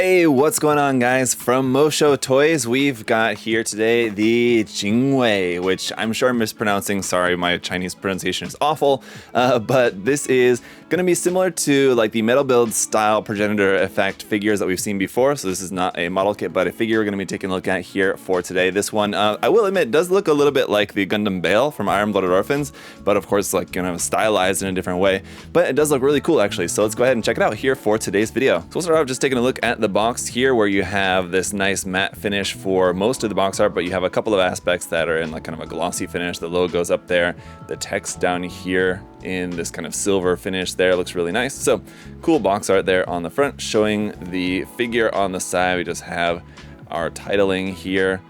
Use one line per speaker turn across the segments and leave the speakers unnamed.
Hey, what's going on, guys? From MoShow Toys, we've got here today the Jingwei, which I'm sure I'm mispronouncing. Sorry, my Chinese pronunciation is awful. But this is going to be similar to like the Metal Build style Progenitor effect figures that we've seen before. So this is not a model kit, but a figure we're going to be taking a look at here for today. This one, I will admit, does look a little bit like the Gundam Bale from Iron Blooded Orphans, but of course, like, you know, stylized in a different way. But it does look really cool, actually. So let's go ahead and check it out here for today's video. So we'll start off just taking a look at the box here, where you have this nice matte finish for most of the box art, but you have a couple of aspects that are in like kind of a glossy finish. The logo's up there, the text down here in this kind of silver finish there looks really nice. So cool box art there on the front, showing the figure on the side. We just have our titling here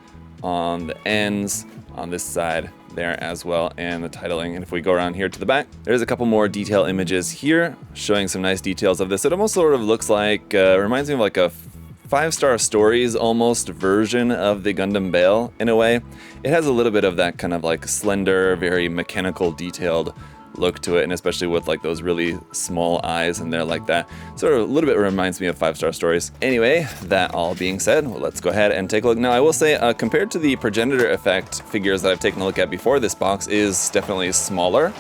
on the ends on this side there as well, and the titling. And if we go around here to the back, there's a couple more detail images here showing some nice details of this. It almost sort of looks like, reminds me of like a 5-star Stories almost version of the Gundam Bale in a way. It has a little bit of that kind of like slender, very mechanical, detailed look to it, and especially with like those really small eyes in there like that. Sort of a little bit reminds me of 5-star Stories. Anyway, that all being said, well, let's go ahead and take a look. Now, I will say, compared to the Progenitor effect figures that I've taken a look at before, this box is definitely smaller.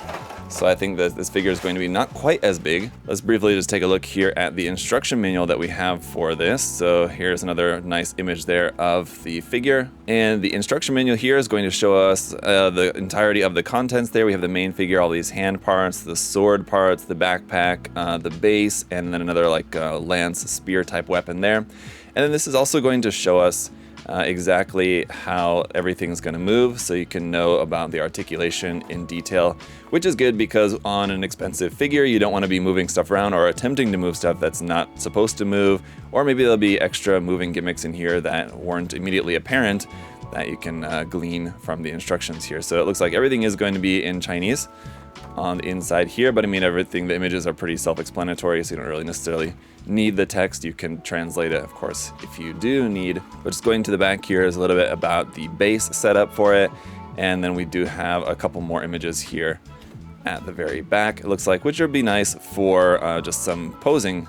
So I think that this figure is going to be not quite as big. Let's briefly just take a look here at the instruction manual that we have for this. So here's another nice image there of the figure. And the instruction manual here is going to show us the entirety of the contents there. We have the main figure, all these hand parts, the sword parts, the backpack, the base, and then another like lance, spear type weapon there. And then this is also going to show us exactly how everything's going to move, so you can know about the articulation in detail, which is good because on an expensive figure you don't want to be moving stuff around or attempting to move stuff that's not supposed to move, or maybe there'll be extra moving gimmicks in here that weren't immediately apparent that you can glean from the instructions here. So it looks like everything is going to be in Chinese on the inside here, but I mean, the images are pretty self-explanatory, so you don't really necessarily need the text. You can translate it, of course, if you do need. But just going to the back here is a little bit about the base setup for it, and then we do have a couple more images here at the very back, it looks like, which would be nice for just some posing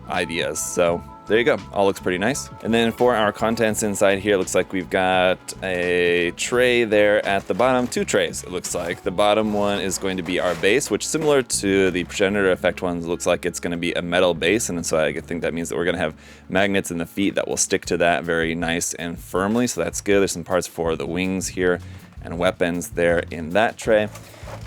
ideas. So there you go, all looks pretty nice. And then for our contents inside here, it looks like we've got a tray there at the bottom, 2 trays. It looks like the bottom one is going to be our base, which similar to the Progenitor effect ones, looks like it's going to be a metal base. And so I think that means that we're going to have magnets in the feet that will stick to that very nice and firmly. So that's good. There's some parts for the wings here and weapons there in that tray.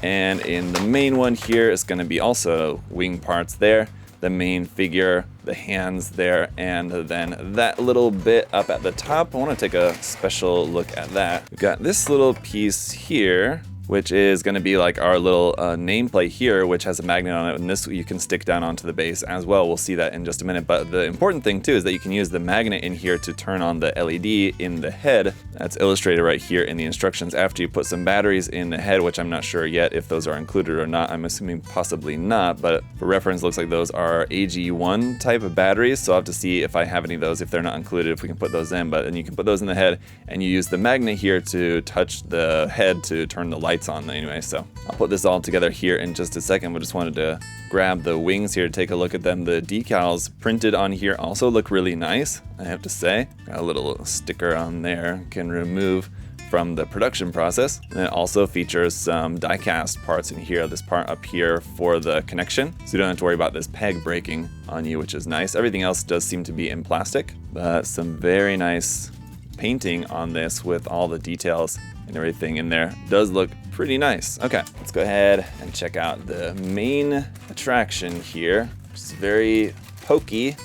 And in the main one here is going to be also wing parts there, the main figure, the hands there, and then that little bit up at the top. I want to take a special look at that. We've got this little piece here, which is going to be like our little nameplate here, which has a magnet on it, and this you can stick down onto the base as well. We'll see that in just a minute, but the important thing too is that you can use the magnet in here to turn on the LED in the head. That's illustrated right here in the instructions after you put some batteries in the head, which I'm not sure yet if those are included or not. I'm assuming possibly not, but for reference, looks like those are AG1 type of batteries, so I'll have to see if I have any of those, if they're not included, if we can put those in. But then you can put those in the head, and you use the magnet here to touch the head to turn the lights on anyway. So I'll put this all together here in just a second. We just wanted to grab the wings here to take a look at them. The decals printed on here also look really nice, I have to say. Got a little sticker on there, can remove from the production process. And it also features some die-cast parts in here, this part up here for the connection, so you don't have to worry about this peg breaking on you, which is nice. Everything else does seem to be in plastic, but some very nice painting on this with all the details and everything in there. Does look pretty nice. Okay, let's go ahead and check out the main attraction here, which is very pokey.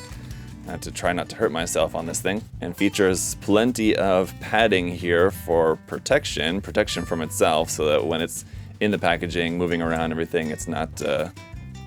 I have to try not to hurt myself on this thing, and features plenty of padding here for protection from itself, so that when it's in the packaging, moving around everything, it's not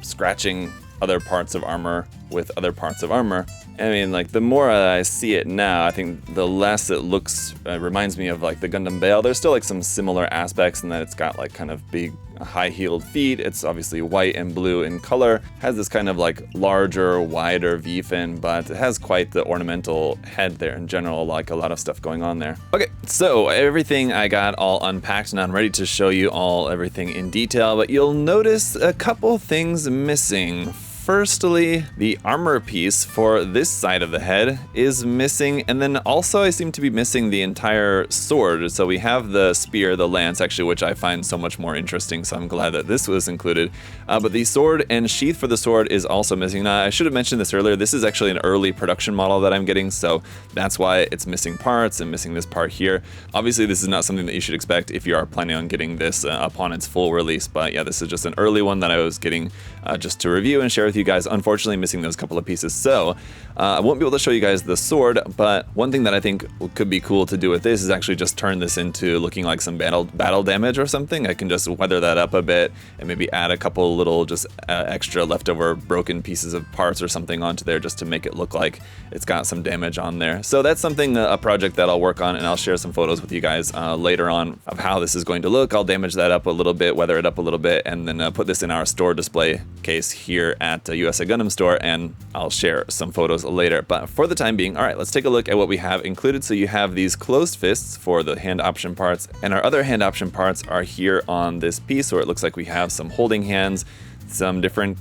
scratching other parts of armor with other parts of armor. I mean, like, the more I see it now, I think the less it looks, reminds me of like the Gundam Bale. There's still like some similar aspects in that it's got like kind of big high-heeled feet. It's obviously white and blue in color, has this kind of like larger, wider V-fin, but it has quite the ornamental head there in general, like a lot of stuff going on there. Okay, so everything I got all unpacked, and I'm ready to show you all everything in detail, but you'll notice a couple things missing firstly, the armor piece for this side of the head is missing, and then also I seem to be missing the entire sword. So we have the spear, the lance, actually, which I find so much more interesting, so I'm glad that this was included. But the sword and sheath for the sword is also missing. Now, I should have mentioned this earlier. This is actually an early production model that I'm getting, so that's why it's missing parts and missing this part here. Obviously, this is not something that you should expect if you are planning on getting this upon its full release, but yeah, this is just an early one that I was getting just to review and share with you guys. Unfortunately, missing those couple of pieces, so I won't be able to show you guys the sword, but one thing that I think could be cool to do with this is actually just turn this into looking like some battle damage or something. I can just weather that up a bit and maybe add a couple little just extra leftover broken pieces of parts or something onto there just to make it look like it's got some damage on there. So that's something, a project that I'll work on, and I'll share some photos with you guys later on of how this is going to look. I'll damage that up a little bit, weather it up a little bit, and then put this in our store display case here at USA Gundam Store, and I'll share some photos later. But for the time being, all right, let's take a look at what we have included. So you have these closed fists for the hand option parts, and our other hand option parts are here on this piece, where it looks like we have some holding hands, some different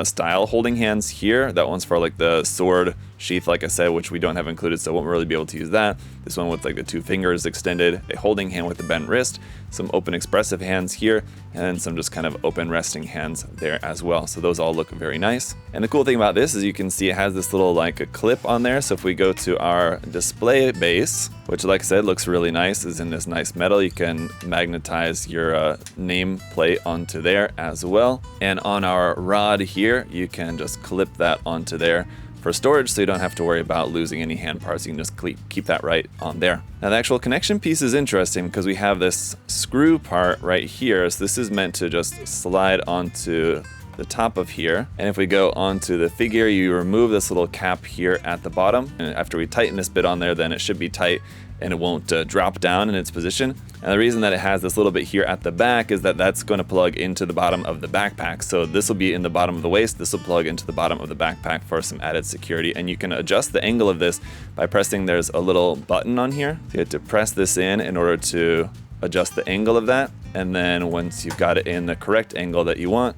style holding hands here. That one's for like the sword sheath, like I said, which we don't have included, so won't really be able to use that. This one with like the two fingers extended, a holding hand with the bent wrist, some open expressive hands here, and then some just kind of open resting hands there as well. So those all look very nice. And the cool thing about this is you can see it has this little like a clip on there. So if we go to our display base, which like I said looks really nice, is in this nice metal, you can magnetize your name plate onto there as well. And on our rod here, you can just clip that onto there for storage, so you don't have to worry about losing any hand parts. You can just keep that right on there. Now the actual connection piece is interesting because we have this screw part right here. So this is meant to just slide onto the top of here, and if we go onto the figure, you remove this little cap here at the bottom, and after we tighten this bit on there, then it should be tight and it won't drop down in its position. And the reason that it has this little bit here at the back is that that's going to plug into the bottom of the backpack. So this will be in the bottom of the waist, this will plug into the bottom of the backpack for some added security. And you can adjust the angle of this by pressing, there's a little button on here. So you have to press this in order to adjust the angle of that. And then once you've got it in the correct angle that you want,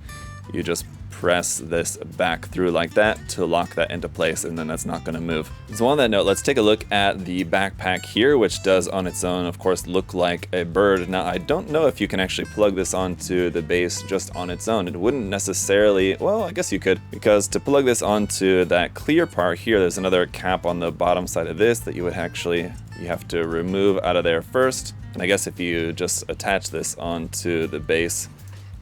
you just press this back through like that to lock that into place, and then that's not going to move. So on that note, let's take a look at the backpack here, which does on its own, of course, look like a bird. Now, I don't know if you can actually plug this onto the base just on its own. It wouldn't necessarily, well, I guess you could, because to plug this onto that clear part here, there's another cap on the bottom side of this that you have to remove out of there first. And I guess if you just attach this onto the base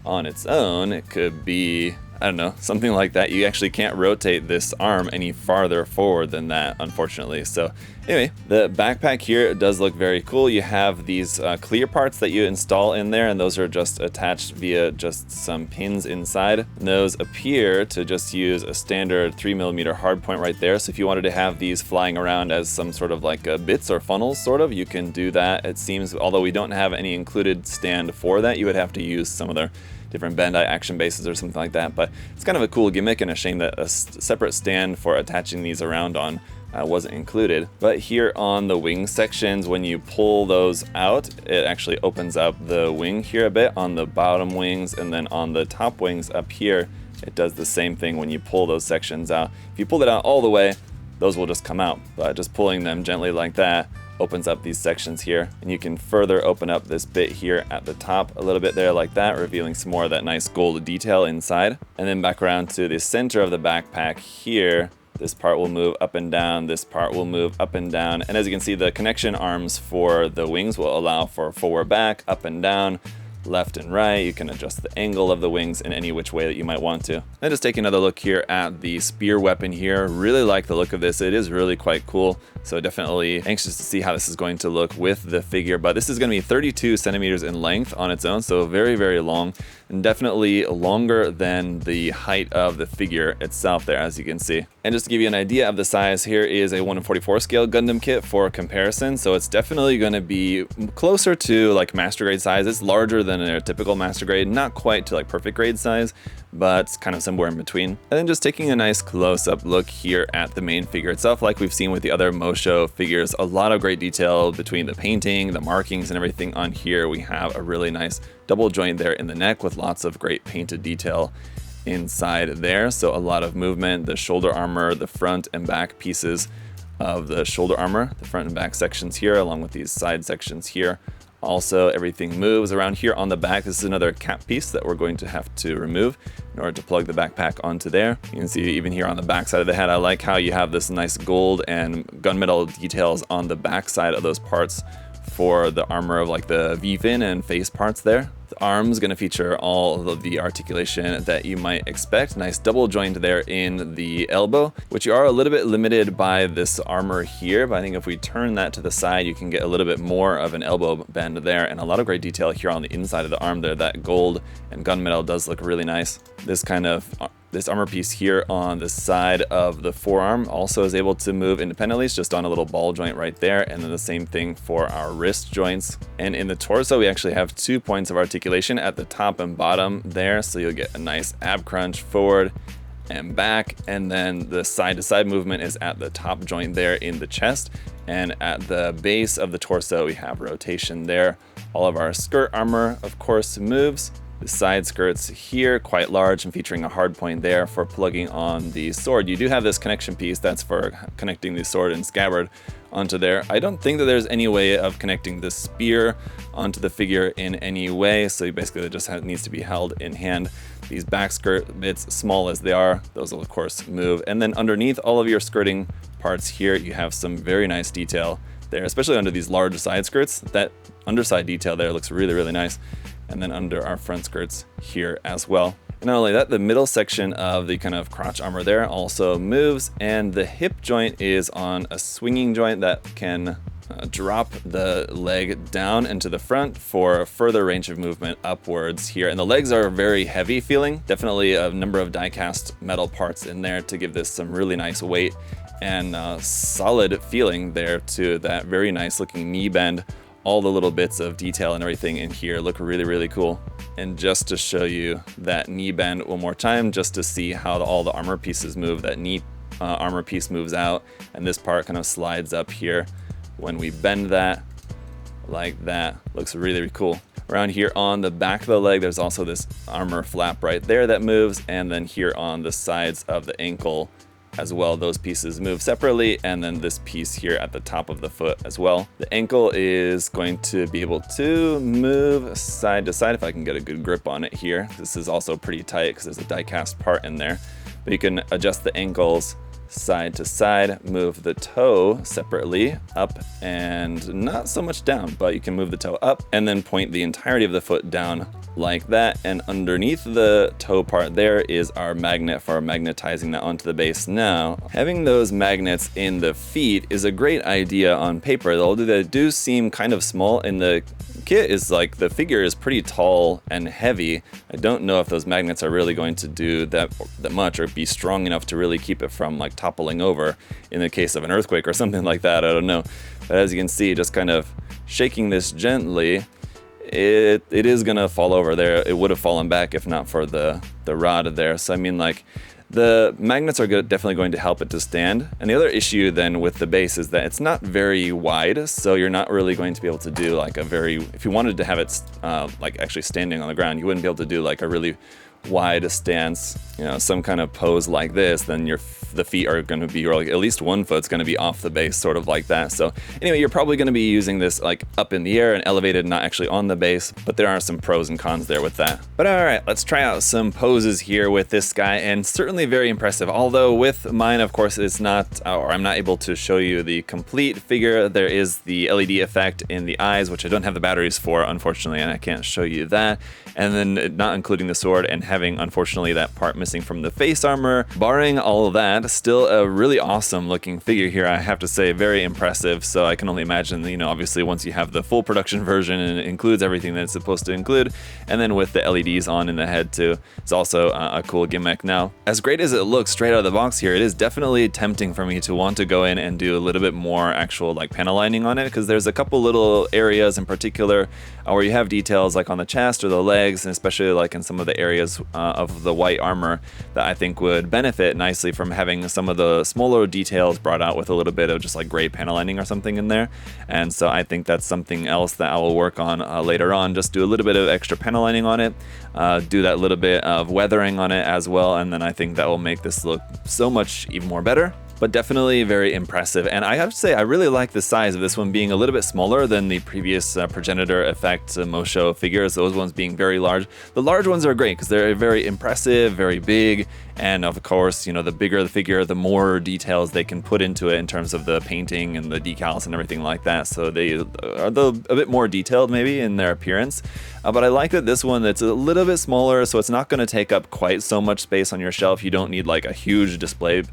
on its own, it could be, I don't know, something like that. You actually can't rotate this arm any farther forward than that, unfortunately. So anyway, the backpack here does look very cool. You have these clear parts that you install in there, and those are just attached via just some pins inside. And those appear to just use a standard 3mm hard point right there. So if you wanted to have these flying around as some sort of like bits or funnels sort of, you can do that. It seems, although we don't have any included stand for that, you would have to use some of the different Bandai action bases or something like that, but it's kind of a cool gimmick, and a shame that a separate stand for attaching these around on wasn't included. But here on the wing sections, when you pull those out, it actually opens up the wing here a bit on the bottom wings, and then on the top wings up here, it does the same thing when you pull those sections out. If you pull it out all the way, those will just come out, but just pulling them gently like that opens up these sections here, and you can further open up this bit here at the top a little bit there like that, revealing some more of that nice gold detail inside. And then back around to the center of the backpack here, this part will move up and down, this part will move up and down, and as you can see, the connection arms for the wings will allow for forward, back, up and down, left and right. You can adjust the angle of the wings in any which way that you might want to. And just take another look here at the spear weapon here. Really like the look of this. It is really quite cool. So definitely anxious to see how this is going to look with the figure. But this is going to be 32 centimeters in length on its own. So very, very long, and definitely longer than the height of the figure itself there, as you can see. And just to give you an idea of the size, here is a 1/44 scale Gundam kit for comparison. So it's definitely going to be closer to like master grade size. It's larger than a typical master grade, not quite to like perfect grade size, but it's kind of somewhere in between. And then just taking a nice close-up look here at the main figure itself, like we've seen with the other MoShow figures, a lot of great detail between the painting, the markings, and everything on here. We have a really nice double joint there in the neck with lots of great painted detail inside there. So a lot of movement, the shoulder armor, the front and back pieces of the shoulder armor, the front and back sections here, along with these side sections here. Also, everything moves around here on the back. This is another cap piece that we're going to have to remove in order to plug the backpack onto there. You can see even here on the back side of the head, I like how you have this nice gold and gunmetal details on the back side of those parts for the armor of like the V-fin and face parts there. The arm's going to feature all of the articulation that you might expect. Nice double joint there in the elbow, which you are a little bit limited by this armor here, but I think if we turn that to the side, you can get a little bit more of an elbow bend there, and a lot of great detail here on the inside of the arm there. That gold and gunmetal does look really nice. This armor piece here on the side of the forearm also is able to move independently. It's just on a little ball joint right there, and then the same thing for our wrist joints. And in the torso, we actually have 2 points of articulation at the top and bottom there, so you'll get a nice ab crunch forward and back, and then the side-to-side movement is at the top joint there in the chest, and at the base of the torso we have rotation there. All of our skirt armor, of course, moves. The side skirts here, quite large and featuring a hard point there for plugging on the sword. You do have this connection piece that's for connecting the sword and scabbard onto there. I don't think that there's any way of connecting the spear onto the figure in any way, so basically it just needs to be held in hand. These back skirt bits, small as they are, those will of course move. And then underneath all of your skirting parts here, you have some very nice detail there, especially under these large side skirts. That underside detail there looks really, really nice. And then under our front skirts here as well. And not only that, the middle section of the kind of crotch armor there also moves, and the hip joint is on a swinging joint that can drop the leg down into the front for further range of movement upwards here. And the legs are very heavy feeling, definitely a number of die-cast metal parts in there to give this some really nice weight and solid feeling there to that very nice looking knee bend. All the little bits of detail and everything in here look really, really cool. And just to show you that knee bend one more time, just to see how all the armor pieces move, that knee armor piece moves out, and this part kind of slides up here. When we bend that, like that, looks really, really cool. Around here on the back of the leg, there's also this armor flap right there that moves, and then here on the sides of the ankle as well, those pieces move separately, and then this piece here at the top of the foot as well. The ankle is going to be able to move side to side if I can get a good grip on it here. This is also pretty tight because there's a die cast part in there, but you can adjust the ankles side to side, move the toe separately up and not so much down, but you can move the toe up and then point the entirety of the foot down like that. And underneath the toe part there is our magnet for magnetizing that onto the base. Now, having those magnets in the feet is a great idea on paper, although they do seem kind of small. In the kit is like the figure is pretty tall and heavy. I don't know if those magnets are really going to do that much or be strong enough to really keep it from like toppling over in the case of an earthquake or something like that. I don't know. But as you can see, just kind of shaking this gently, it is gonna fall over there. It would have fallen back if not for the rod there. So I mean, like, the magnets are definitely going to help it to stand. And the other issue then with the base is that it's not very wide, so you're not really going to be able to do like a very, if you wanted to have it like actually standing on the ground, you wouldn't be able to do like a really wide stance, you know, some kind of pose like this. Then the feet are going to be, or like at least one foot's going to be off the base, sort of like that. So anyway, you're probably going to be using this like up in the air and elevated, not actually on the base, but there are some pros and cons there with that. But all right, let's try out some poses here with this guy, and certainly very impressive. Although with mine, of course, it's not, or I'm not able to show you the complete figure. There is the LED effect in the eyes, which I don't have the batteries for, unfortunately, and I can't show you that. And then not including the sword and having, unfortunately, that part missing from the face armor. Barring all of that, still a really awesome looking figure here, I have to say, very impressive. So I can only imagine, you know, obviously once you have the full production version and it includes everything that it's supposed to include, and then with the LEDs on in the head too, it's also a cool gimmick. Now, as great as it looks straight out of the box here, it is definitely tempting for me to want to go in and do a little bit more actual like panel lining on it, because there's a couple little areas in particular where you have details like on the chest or the legs, and especially like in some of the areas of the white armor that I think would benefit nicely from having some of the smaller details brought out with a little bit of just like gray panel lining or something in there. And so I think that's something else that I will work on later on. Just do a little bit of extra panel lining on it, do that little bit of weathering on it as well, and then I think that will make this look so much even more better. But definitely very impressive. And I have to say, I really like the size of this one being a little bit smaller than the previous Progenitor effect MoShow figures, those ones being very large. The large ones are great because they're very impressive, very big, and of course, you know, the bigger the figure, the more details they can put into it in terms of the painting and the decals and everything like that. So they are a bit more detailed maybe in their appearance. But I like that this one, it's a little bit smaller, so it's not going to take up quite so much space on your shelf. You don't need like a huge display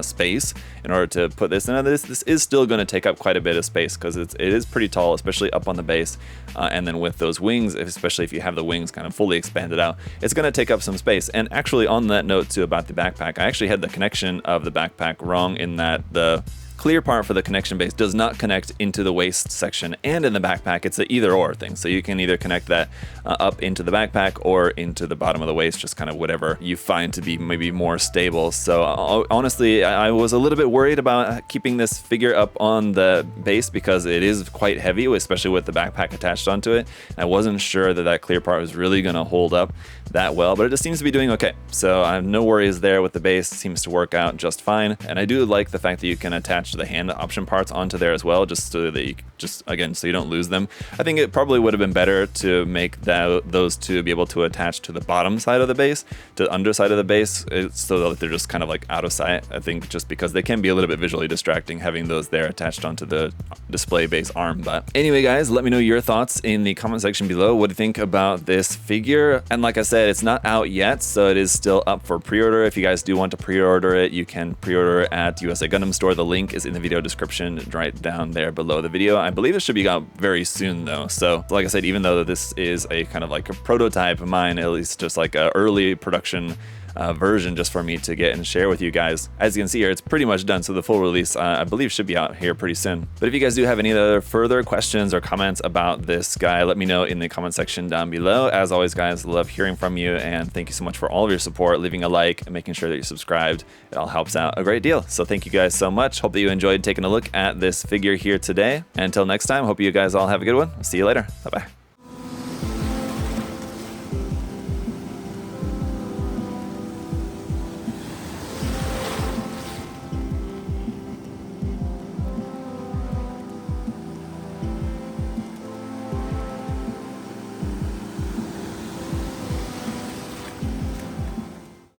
space in order to put this in. This is still going to take up quite a bit of space because it is pretty tall, especially up on the base. And then with those wings, especially if you have the wings kind of fully expanded out, it's going to take up some space. And actually on that note too about the backpack, I actually had the connection of the backpack wrong in that the clear part for the connection base does not connect into the waist section and in the backpack. It's an either or thing. So you can either connect that up into the backpack or into the bottom of the waist, just kind of whatever you find to be maybe more stable. So honestly, I was a little bit worried about keeping this figure up on the base because it is quite heavy, especially with the backpack attached onto it. I wasn't sure that that clear part was really going to hold up that well, but it just seems to be doing okay. So I have no worries there with the base. It seems to work out just fine. And I do like the fact that you can attach the hand option parts onto there as well, just so that you again, so you don't lose them. I think it probably would have been better to make those two be able to attach to the bottom side of the base, to the underside of the base, so that they're just kind of like out of sight. I think just because they can be a little bit visually distracting having those there attached onto the display base arm. But anyway, guys, let me know your thoughts in the comment section below. What do you think about this figure? And like I said, it's not out yet, so it is still up for pre-order. If you guys do want to pre-order it, you can pre-order at USA Gundam Store. The link is in the video description right down there below the video. I believe it should be out very soon though. So like I said, even though this is a kind of like a prototype of mine, at least just like a early production version just for me to get and share with you guys. As you can see here, it's pretty much done, so the full release I believe should be out here pretty soon. But if you guys do have any other further questions or comments about this guy, let me know in the comment section down below. As always, guys, love hearing from you, and thank you so much for all of your support, leaving a like and making sure that you're subscribed. It all helps out a great deal. So thank you guys so much. Hope that you enjoyed taking a look at this figure here today. And until next time, hope you guys all have a good one. I'll see you later. Bye-bye.